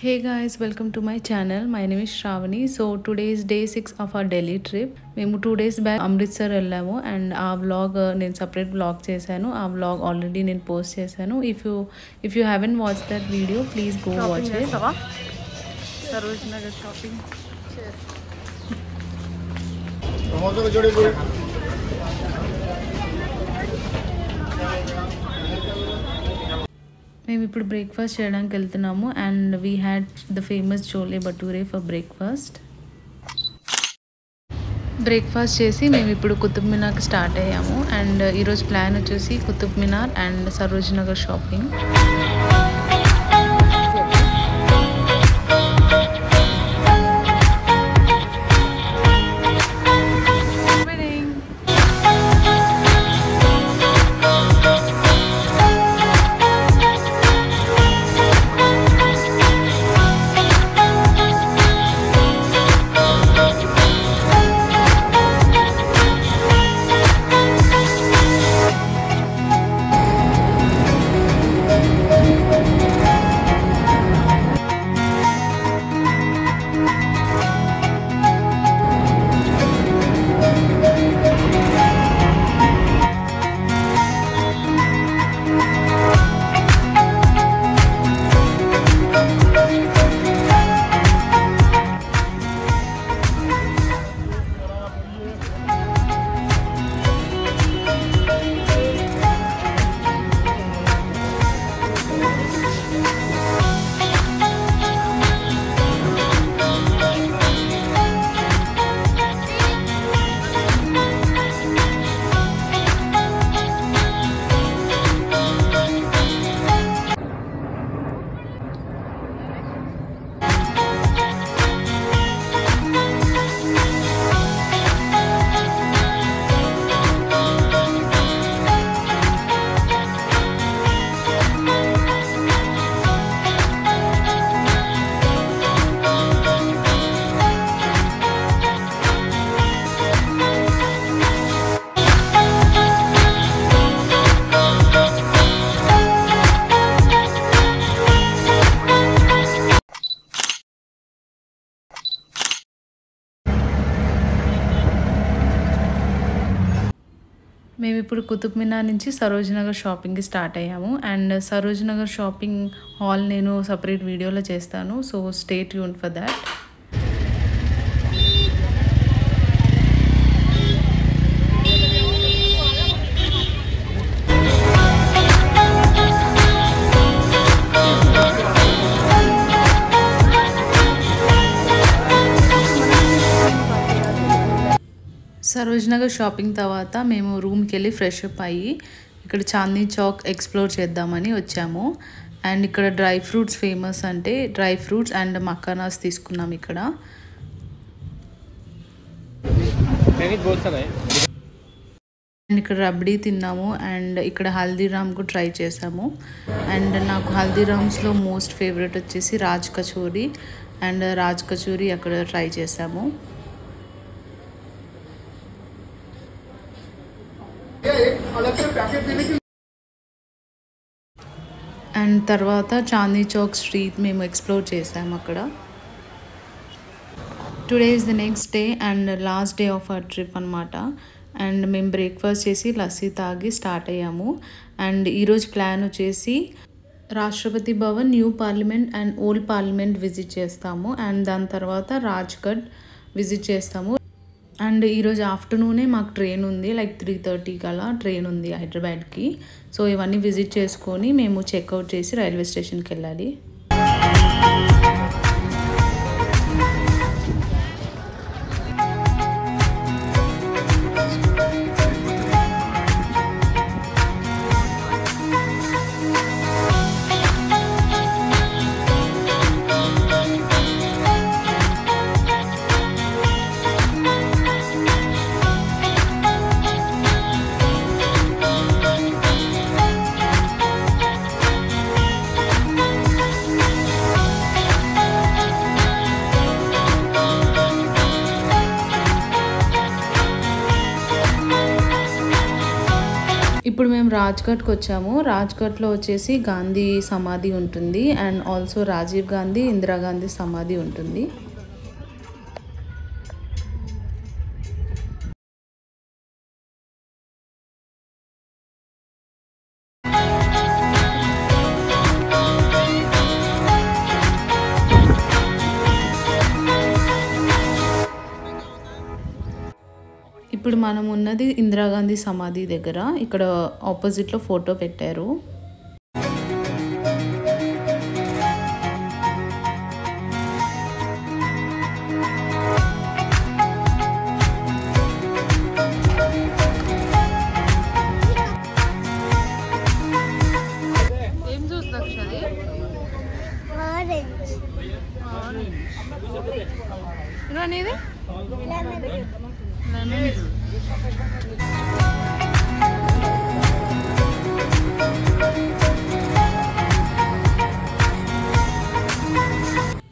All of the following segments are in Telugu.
Hey guys, welcome to my channel. My name is Shravani. So today is day 6 of our Delhi trip. మేము 2 days బ్యాక్ అమృత్సర్ వెళ్ళాము అండ్ ఆ వ్లాగ్ నేను సపరేట్ వ్లాగ్ చేశాను. ఆ వ్లాగ్ ఆల్రెడీ నేను పోస్ట్ చేశాను. If you haven't watch that video please go watch it. Saroj Nagar shopping మేము ఇప్పుడు బ్రేక్ఫాస్ట్ చేయడానికి వెళ్తున్నాము and we had the famous chole bhature for breakfast చేసి మేము ఇప్పుడు కుతుబ్ మినార్కి స్టార్ట్ అయ్యాము అండ్ ఈరోజు ప్లాన్ వచ్చేసి కుతుబ్ మినార్ అండ్ సరోజ్ నగర్ షాపింగ్. మేము ఇప్పుడు కుతుబ్ మినార్ నుంచి సరోజ్ నగర్ షాపింగ్కి స్టార్ట్ అయ్యాము and Saroj Nagar shopping hall నేను సపరేట్ వీడియోలో చేస్తాను. So stay tune for that. Saroj Nagar shopping తర్వాత మేము రూమ్కి వెళ్ళి ఫ్రెష్ అప్ అయ్యి ఇక్కడ చాందనీ చౌక్ ఎక్స్ప్లోర్ చేద్దామని వచ్చాము అండ్ ఇక్కడ డ్రై ఫ్రూట్స్ ఫేమస్ అంటే డ్రై ఫ్రూట్స్ అండ్ మకానాస్ తీసుకున్నాం ఇక్కడ. అండ్ ఇక్కడ రబ్డీ తిన్నాము అండ్ ఇక్కడ హల్దీరామ్కు ట్రై చేసాము అండ్ నాకు హల్దీరామ్స్లో మోస్ట్ ఫేవరెట్ వచ్చేసి రాజ్ కచోరీ అండ్ రాజ్ కచోరీ అక్కడ ట్రై చేసాము. అండ్ తర్వాత చాందనీ చౌక్ స్ట్రీట్ మేము ఎక్స్ప్లోర్ చేసాము అక్కడ. Today is the next day and last day of our trip అనమాట. అండ్ మేము బ్రేక్ఫాస్ట్ చేసి లస్సీ తాగి స్టార్ట్ అయ్యాము అండ్ ఈరోజు ప్లాన్ వచ్చేసి Rashtrapati Bhavan, new parliament and old parliament visit చేస్తాము అండ్ దాని తర్వాత రాజ్ఘాట్ విజిట్ చేస్తాము. అండ్ ఈరోజు ఆఫ్టర్నూనే మాకు ట్రైన్ ఉంది, లైక్ 3:30కి అలా ట్రైన్ ఉంది హైదరాబాద్కి. సో ఇవన్నీ విజిట్ చేసుకొని మేము చెక్అవుట్ చేసి రైల్వే స్టేషన్కి వెళ్ళాలి. ఇప్పుడు మేము రాజ్ఘాట్కి వచ్చాము. రాజ్ఘాట్లో వచ్చేసి గాంధీ సమాధి ఉంటుంది అండ్ ఆల్సో రాజీవ్ గాంధీ, ఇందిరాగాంధీ సమాధి ఉంటుంది. ఇప్పుడు మనం ఉన్నది ఇందిరాగాంధీ సమాధి దగ్గర. ఇక్కడ ఆపోజిట్లో ఫోటో పెట్టారు. ఏం జ్యూస్ దక్షది? ఆరెంజ్. అనేది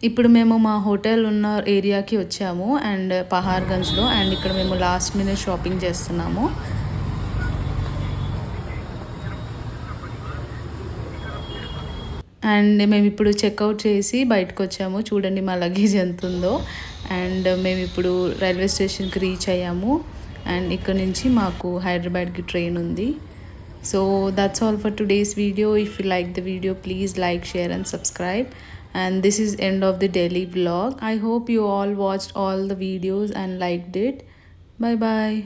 ఇప్పుడు మేము మా హోటల్ ఉన్న ఏరియాకి వచ్చాము అండ్ పహార్గంజ్లో. అండ్ ఇక్కడ మేము లాస్ట్ మినిట్ షాపింగ్ చేస్తున్నాము. అండ్ మేము ఇప్పుడు చెక్అవుట్ చేసి బయటకు వచ్చాము. చూడండి మా లగేజ్ ఎంత ఉందో. అండ్ మేము ఇప్పుడు రైల్వే స్టేషన్కి రీచ్ అయ్యాము. అండ్ ఇక్కడ నుంచి మాకు హైదరాబాద్కి ట్రైన్ ఉంది. So that's all for today's video. If you like the video, please like, share and subscribe. And this is end of the Delhi vlog. I hope you all watched all the videos and liked it. Bye bye.